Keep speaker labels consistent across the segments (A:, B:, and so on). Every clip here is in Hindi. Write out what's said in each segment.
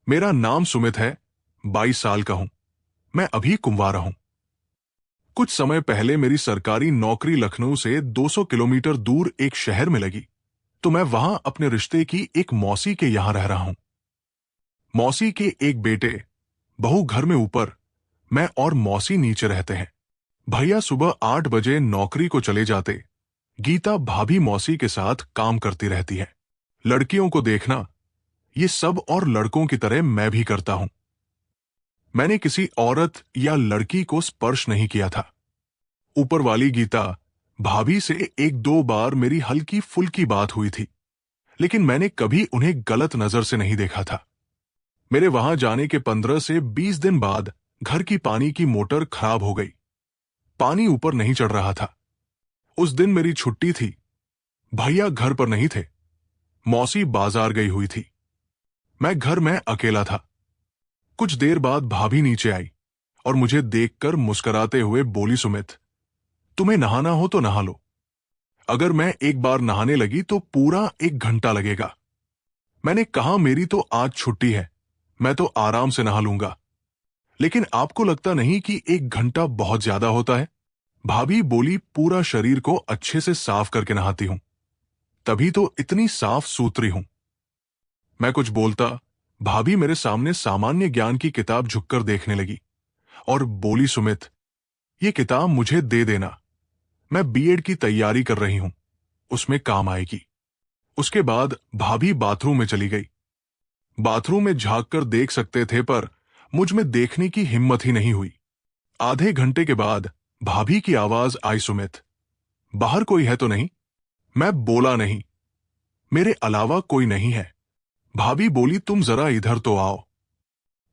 A: मेरा नाम सुमित है, 22 साल का हूं। मैं अभी कुंवारा हूं। कुछ समय पहले मेरी सरकारी नौकरी लखनऊ से 200 किलोमीटर दूर एक शहर में लगी, तो मैं वहां अपने रिश्ते की एक मौसी के यहां रह रहा हूं। मौसी के एक बेटे, बहू घर में ऊपर, मैं और मौसी नीचे रहते हैं। भैया सुबह 8 बजे नौकरी को चले जाते। गीता भाभी मौसी के साथ काम करती रहती है। लड़कियों को देखना, ये सब और लड़कों की तरह मैं भी करता हूं। मैंने किसी औरत या लड़की को स्पर्श नहीं किया था। ऊपर वाली गीता भाभी से एक दो बार मेरी हल्की फुल्की बात हुई थी, लेकिन मैंने कभी उन्हें गलत नजर से नहीं देखा था। मेरे वहां जाने के 15 से 20 दिन बाद घर की पानी की मोटर खराब हो गई। पानी ऊपर नहीं चढ़ रहा था। उस दिन मेरी छुट्टी थी। भैया घर पर नहीं थे। मौसी बाजार गई हुई थी। मैं घर में अकेला था। कुछ देर बाद भाभी नीचे आई और मुझे देखकर मुस्कुराते हुए बोली, सुमित, तुम्हें नहाना हो तो नहा लो। अगर मैं एक बार नहाने लगी तो पूरा 1 घंटा लगेगा। मैंने कहा, मेरी तो आज छुट्टी है, मैं तो आराम से नहा लूंगा। लेकिन आपको लगता नहीं कि 1 घंटा बहुत ज्यादा होता है? भाभी बोली, पूरा शरीर को अच्छे से साफ करके नहाती हूं, तभी तो इतनी साफ सुथरी हूं। मैं कुछ बोलता, भाभी मेरे सामने सामान्य ज्ञान की किताब झुककर देखने लगी और बोली, सुमित, ये किताब मुझे दे देना। मैं बीएड की तैयारी कर रही हूं, उसमें काम आएगी। उसके बाद भाभी बाथरूम में चली गई। बाथरूम में झांक कर देख सकते थे, पर मुझ में देखने की हिम्मत ही नहीं हुई। आधे घंटे के बाद भाभी की आवाज आई, सुमित, बाहर कोई है तो नहीं? मैं बोला, नहीं, मेरे अलावा कोई नहीं है। भाभी बोली, तुम जरा इधर तो आओ।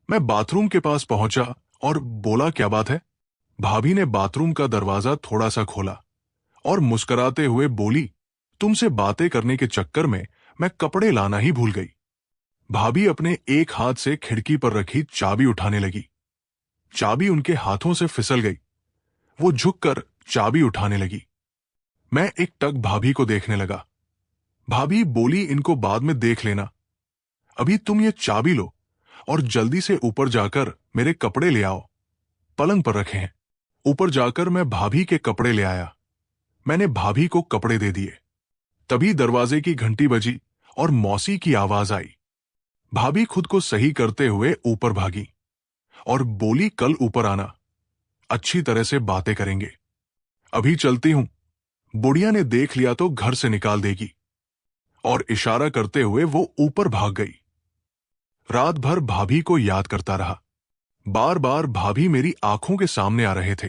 A: मैं बाथरूम के पास पहुंचा और बोला, क्या बात है? भाभी ने बाथरूम का दरवाजा थोड़ा सा खोला और मुस्कुराते हुए बोली, तुमसे बातें करने के चक्कर में मैं कपड़े लाना ही भूल गई। भाभी अपने एक हाथ से खिड़की पर रखी चाबी उठाने लगी। चाबी उनके हाथों से फिसल गई। वो झुककर चाबी उठाने लगी। मैं एक टक भाभी को देखने लगा। भाभी बोली, इनको बाद में देख लेना, अभी तुम ये चाबी लो और जल्दी से ऊपर जाकर मेरे कपड़े ले आओ, पलंग पर रखे हैं। ऊपर जाकर मैं भाभी के कपड़े ले आया। मैंने भाभी को कपड़े दे दिए। तभी दरवाजे की घंटी बजी और मौसी की आवाज आई। भाभी खुद को सही करते हुए ऊपर भागी और बोली, कल ऊपर आना, अच्छी तरह से बातें करेंगे। अभी चलती हूं, बुढ़िया ने देख लिया तो घर से निकाल देगी। और इशारा करते हुए वो ऊपर भाग गई। रात भर भाभी को याद करता रहा। बार बार भाभी मेरी आंखों के सामने आ रहे थे।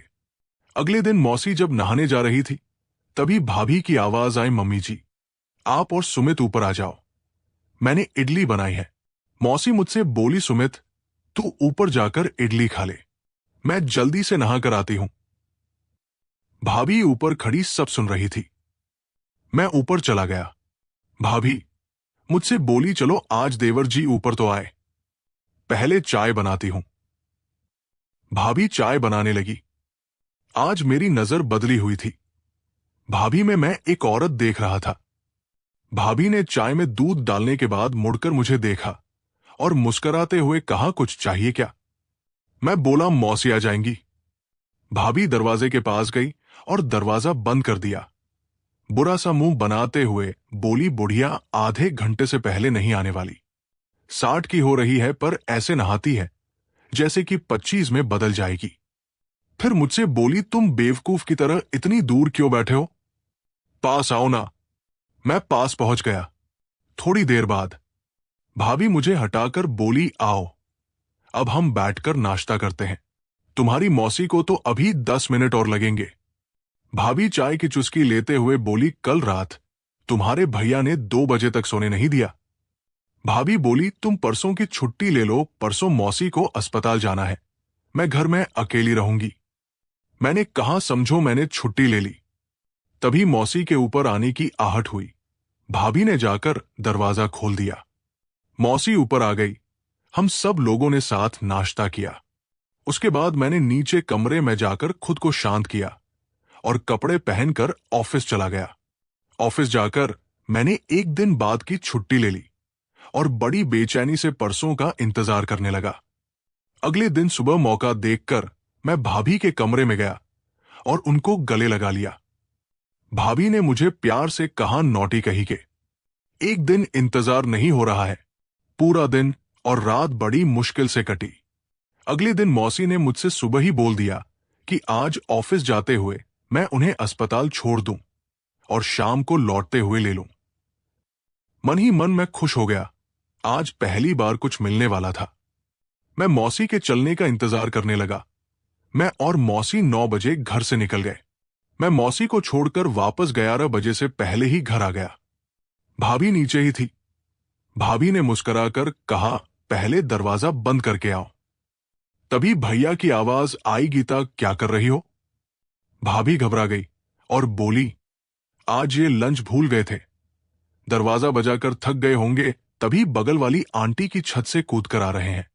A: अगले दिन मौसी जब नहाने जा रही थी, तभी भाभी की आवाज आई, मम्मी जी, आप और सुमित ऊपर आ जाओ, मैंने इडली बनाई है। मौसी मुझसे बोली, सुमित, तू ऊपर जाकर इडली खा ले, मैं जल्दी से नहा कर आती हूं। भाभी ऊपर खड़ी सब सुन रही थी। मैं ऊपर चला गया। भाभी मुझसे बोली, चलो आज देवर जी ऊपर तो आए, पहले चाय बनाती हूं। भाभी चाय बनाने लगी। आज मेरी नजर बदली हुई थी। भाभी में मैं एक औरत देख रहा था। भाभी ने चाय में दूध डालने के बाद मुड़कर मुझे देखा और मुस्कुराते हुए कहा, कुछ चाहिए क्या? मैं बोला, मौसी आ जाएंगी। भाभी दरवाजे के पास गई और दरवाजा बंद कर दिया। बुरा सा मुंह बनाते हुए बोली, बुढ़िया आधे घंटे से पहले नहीं आने वाली। 60 की हो रही है, पर ऐसे नहाती है जैसे कि 25 में बदल जाएगी। फिर मुझसे बोली, तुम बेवकूफ की तरह इतनी दूर क्यों बैठे हो? पास आओ ना। मैं पास पहुंच गया। थोड़ी देर बाद भाभी मुझे हटाकर बोली, आओ, अब हम बैठकर नाश्ता करते हैं। तुम्हारी मौसी को तो अभी 10 मिनट और लगेंगे। भाभी चाय की चुस्की लेते हुए बोली, कल रात तुम्हारे भैया ने 2 बजे तक सोने नहीं दिया। भाभी बोली, तुम परसों की छुट्टी ले लो, परसों मौसी को अस्पताल जाना है, मैं घर में अकेली रहूंगी। मैंने कहा, समझो मैंने छुट्टी ले ली। तभी मौसी के ऊपर आने की आहट हुई। भाभी ने जाकर दरवाजा खोल दिया। मौसी ऊपर आ गई। हम सब लोगों ने साथ नाश्ता किया। उसके बाद मैंने नीचे कमरे में जाकर खुद को शांत किया और कपड़े पहनकर ऑफिस चला गया। ऑफिस जाकर मैंने एक दिन बाद की छुट्टी ले ली और बड़ी बेचैनी से परसों का इंतजार करने लगा। अगले दिन सुबह मौका देखकर मैं भाभी के कमरे में गया और उनको गले लगा लिया। भाभी ने मुझे प्यार से कहा, नौटी कही के एक दिन इंतजार नहीं हो रहा है। पूरा दिन और रात बड़ी मुश्किल से कटी। अगले दिन मौसी ने मुझसे सुबह ही बोल दिया कि आज ऑफिस जाते हुए मैं उन्हें अस्पताल छोड़ दूं और शाम को लौटते हुए ले लूं। मन ही मन मैं खुश हो गया। आज पहली बार कुछ मिलने वाला था। मैं मौसी के चलने का इंतजार करने लगा। मैं और मौसी 9 बजे घर से निकल गए। मैं मौसी को छोड़कर वापस 11 बजे से पहले ही घर आ गया। भाभी नीचे ही थी। भाभी ने मुस्कुराकर कहा, पहले दरवाजा बंद करके आओ। तभी भैया की आवाज आई, गीता क्या कर रही हो? भाभी घबरा गई और बोली, आज ये लंच भूल गए थे। दरवाजा बजाकर थक गए होंगे, तभी बगल वाली आंटी की छत से कूद कर आ रहे हैं।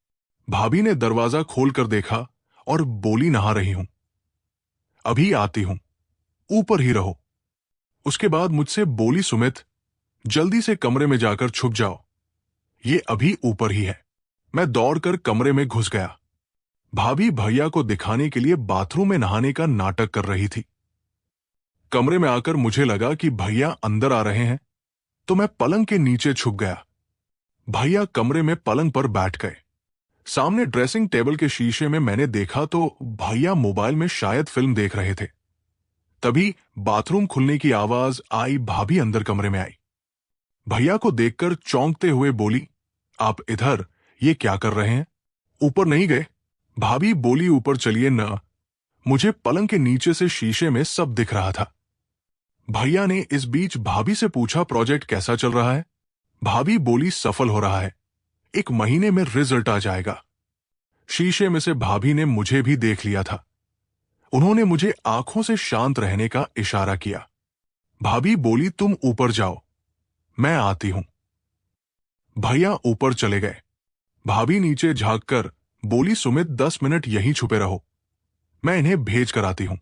A: भाभी ने दरवाजा खोलकर देखा और बोली, नहा रही हूं, अभी आती हूं, ऊपर ही रहो। उसके बाद मुझसे बोली, सुमित जल्दी से कमरे में जाकर छुप जाओ, ये अभी ऊपर ही है। मैं दौड़कर कमरे में घुस गया। भाभी भैया को दिखाने के लिए बाथरूम में नहाने का नाटक कर रही थी। कमरे में आकर मुझे लगा कि भैया अंदर आ रहे हैं, तो मैं पलंग के नीचे छुप गया। भैया कमरे में पलंग पर बैठ गए। सामने ड्रेसिंग टेबल के शीशे में मैंने देखा तो भैया मोबाइल में शायद फिल्म देख रहे थे। तभी बाथरूम खुलने की आवाज आई। भाभी अंदर कमरे में आई। भैया को देखकर चौंकते हुए बोली, आप इधर, ये क्या कर रहे हैं? ऊपर नहीं गए? भाभी बोली, ऊपर चलिए न। मुझे पलंग के नीचे से शीशे में सब दिख रहा था। भैया ने इस बीच भाभी से पूछा, प्रोजेक्ट कैसा चल रहा है? भाभी बोली, सफल हो रहा है, 1 महीने में रिजल्ट आ जाएगा। शीशे में से भाभी ने मुझे भी देख लिया था। उन्होंने मुझे आंखों से शांत रहने का इशारा किया। भाभी बोली, तुम ऊपर जाओ, मैं आती हूं। भैया ऊपर चले गए। भाभी नीचे झांककर बोली, सुमित 10 मिनट यहीं छुपे रहो, मैं इन्हें भेज कर आती हूं।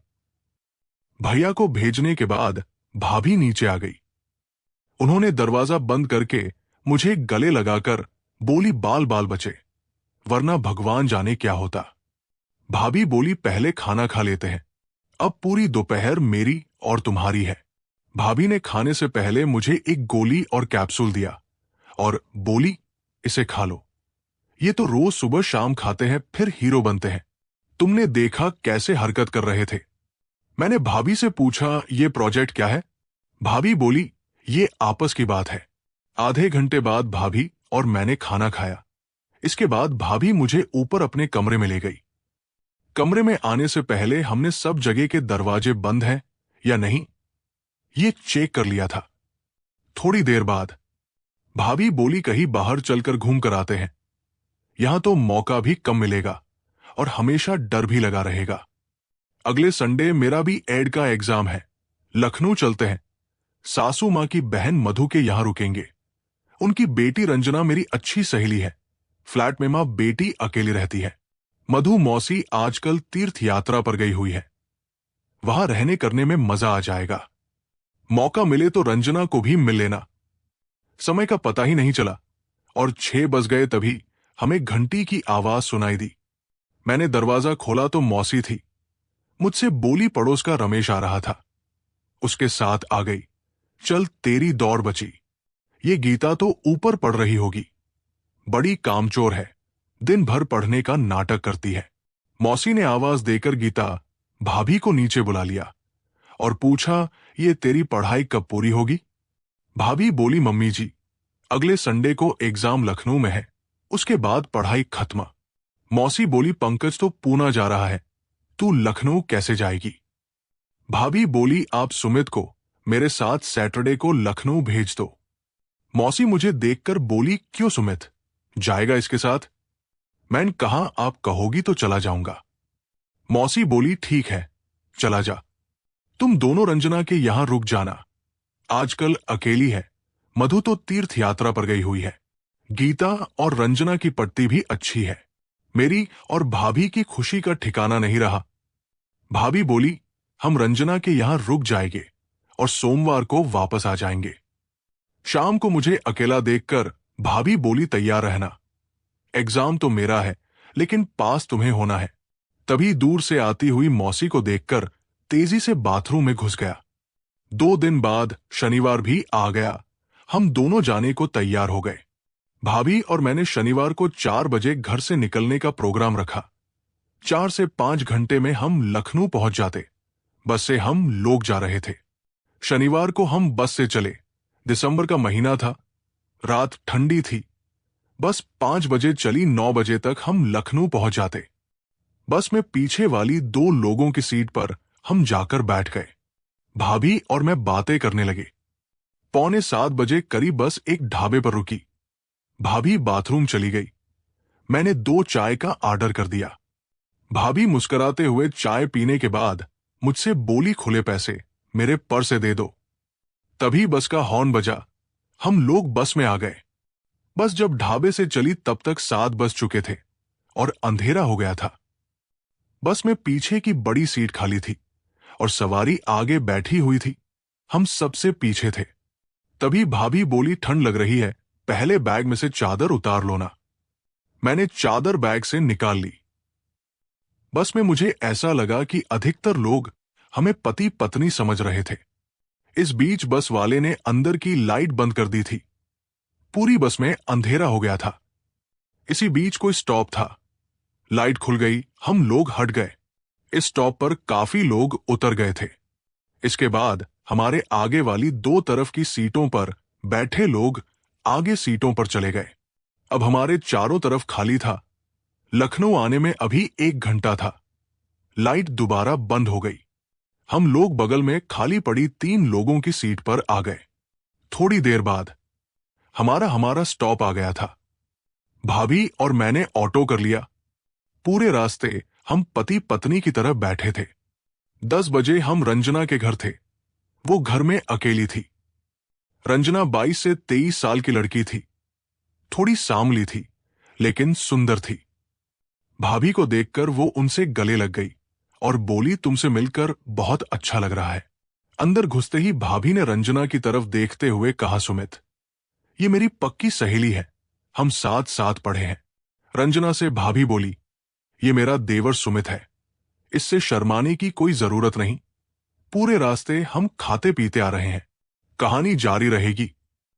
A: भैया को भेजने के बाद भाभी नीचे आ गई। उन्होंने दरवाजा बंद करके मुझे गले लगाकर बोली, बाल बाल बचे, वरना भगवान जाने क्या होता। भाभी बोली, पहले खाना खा लेते हैं, अब पूरी दोपहर मेरी और तुम्हारी है। भाभी ने खाने से पहले मुझे एक गोली और कैप्सूल दिया और बोली, इसे खा लो, ये तो रोज सुबह शाम खाते हैं फिर हीरो बनते हैं। तुमने देखा कैसे हरकत कर रहे थे। मैंने भाभी से पूछा, ये प्रोजेक्ट क्या है? भाभी बोली, ये आपस की बात है। आधे घंटे बाद भाभी और मैंने खाना खाया। इसके बाद भाभी मुझे ऊपर अपने कमरे में ले गई। कमरे में आने से पहले हमने सब जगह के दरवाजे बंद हैं या नहीं, ये चेक कर लिया था। थोड़ी देर बाद भाभी बोली, कहीं बाहर चलकर घूम कर आते हैं, यहां तो मौका भी कम मिलेगा और हमेशा डर भी लगा रहेगा। अगले संडे मेरा भी एड का एग्जाम है, लखनऊ चलते हैं। सासू मां की बहन मधु के यहां रुकेंगे। उनकी बेटी रंजना मेरी अच्छी सहेली है। फ्लैट में मां बेटी अकेली रहती है। मधु मौसी आजकल तीर्थ यात्रा पर गई हुई है, वहां रहने करने में मजा आ जाएगा। मौका मिले तो रंजना को भी मिल लेना। समय का पता ही नहीं चला और 6 बज गए तभी हमें घंटी की आवाज सुनाई दी। मैंने दरवाजा खोला तो मौसी थी। मुझसे बोली, पड़ोस का रमेश आ रहा था, उसके साथ आ गई। चल तेरी दौड़ बची, ये गीता तो ऊपर पढ़ रही होगी, बड़ी कामचोर है, दिन भर पढ़ने का नाटक करती है। मौसी ने आवाज देकर गीता भाभी को नीचे बुला लिया और पूछा, ये तेरी पढ़ाई कब पूरी होगी? भाभी बोली, मम्मी जी, अगले संडे को एग्जाम लखनऊ में है, उसके बाद पढ़ाई खत्म। मौसी बोली, पंकज तो पूना जा रहा है, तू लखनऊ कैसे जाएगी? भाभी बोली, आप सुमित को मेरे साथ सैटरडे को लखनऊ भेज दो। मौसी मुझे देखकर बोली, क्यों सुमित जाएगा इसके साथ? मैंने कहा, आप कहोगी तो चला जाऊंगा। मौसी बोली, ठीक है चला जा, तुम दोनों रंजना के यहां रुक जाना, आजकल अकेली है, मधु तो तीर्थ यात्रा पर गई हुई है। गीता और रंजना की पट्टी भी अच्छी है। मेरी और भाभी की खुशी का ठिकाना नहीं रहा। भाभी बोली, हम रंजना के यहां रुक जाएंगे और सोमवार को वापस आ जाएंगे। शाम को मुझे अकेला देखकर भाभी बोली, तैयार रहना, एग्जाम तो मेरा है लेकिन पास तुम्हें होना है। तभी दूर से आती हुई मौसी को देखकर तेजी से बाथरूम में घुस गया। 2 दिन बाद शनिवार भी आ गया। हम दोनों जाने को तैयार हो गए। भाभी और मैंने शनिवार को 4 बजे घर से निकलने का प्रोग्राम रखा। 4 से 5 घंटे में हम लखनऊ पहुंच जाते। बस से हम लोग जा रहे थे। शनिवार को हम बस से चले। दिसंबर का महीना था, रात ठंडी थी। बस 5 बजे चली, 9 बजे तक हम लखनऊ पहुंच जाते। बस में पीछे वाली 2 लोगों की सीट पर हम जाकर बैठ गए। भाभी और मैं बातें करने लगे। 6:45 बजे करीब बस एक ढाबे पर रुकी। भाभी बाथरूम चली गई। मैंने 2 चाय का ऑर्डर कर दिया। भाभी मुस्कुराते हुए चाय पीने के बाद मुझसे बोली, खुले पैसे मेरे पर्स से दे दो। तभी बस का हॉर्न बजा। हम लोग बस में आ गए। बस जब ढाबे से चली तब तक 7 बज चुके थे और अंधेरा हो गया था। बस में पीछे की बड़ी सीट खाली थी और सवारी आगे बैठी हुई थी। हम सबसे पीछे थे। तभी भाभी बोली, ठंड लग रही है, पहले बैग में से चादर उतार लो ना। मैंने चादर बैग से निकाल ली। बस में मुझे ऐसा लगा कि अधिकतर लोग हमें पति पत्नी समझ रहे थे। इस बीच बस वाले ने अंदर की लाइट बंद कर दी थी। पूरी बस में अंधेरा हो गया था। इसी बीच कोई स्टॉप था। लाइट खुल गई, हम लोग हट गए। इस स्टॉप पर काफी लोग उतर गए थे। इसके बाद हमारे आगे वाली 2 तरफ की सीटों पर बैठे लोग आगे सीटों पर चले गए। अब हमारे चारों तरफ खाली था। लखनऊ आने में अभी 1 घंटा था। लाइट दोबारा बंद हो गई। हम लोग बगल में खाली पड़ी 3 लोगों की सीट पर आ गए। थोड़ी देर बाद हमारा स्टॉप आ गया था। भाभी और मैंने ऑटो कर लिया। पूरे रास्ते हम पति पत्नी की तरह बैठे थे। 10 बजे हम रंजना के घर थे। वो घर में अकेली थी। रंजना 22 से 23 साल की लड़की थी। थोड़ी सांवली थी लेकिन सुंदर थी। भाभी को देखकर वो उनसे गले लग गई और बोली, तुमसे मिलकर बहुत अच्छा लग रहा है। अंदर घुसते ही भाभी ने रंजना की तरफ देखते हुए कहा, सुमित, ये मेरी पक्की सहेली है, हम साथ साथ पढ़े हैं। रंजना से भाभी बोली, ये मेरा देवर सुमित है, इससे शर्माने की कोई जरूरत नहीं। पूरे रास्ते हम खाते पीते आ रहे हैं। कहानी जारी रहेगी।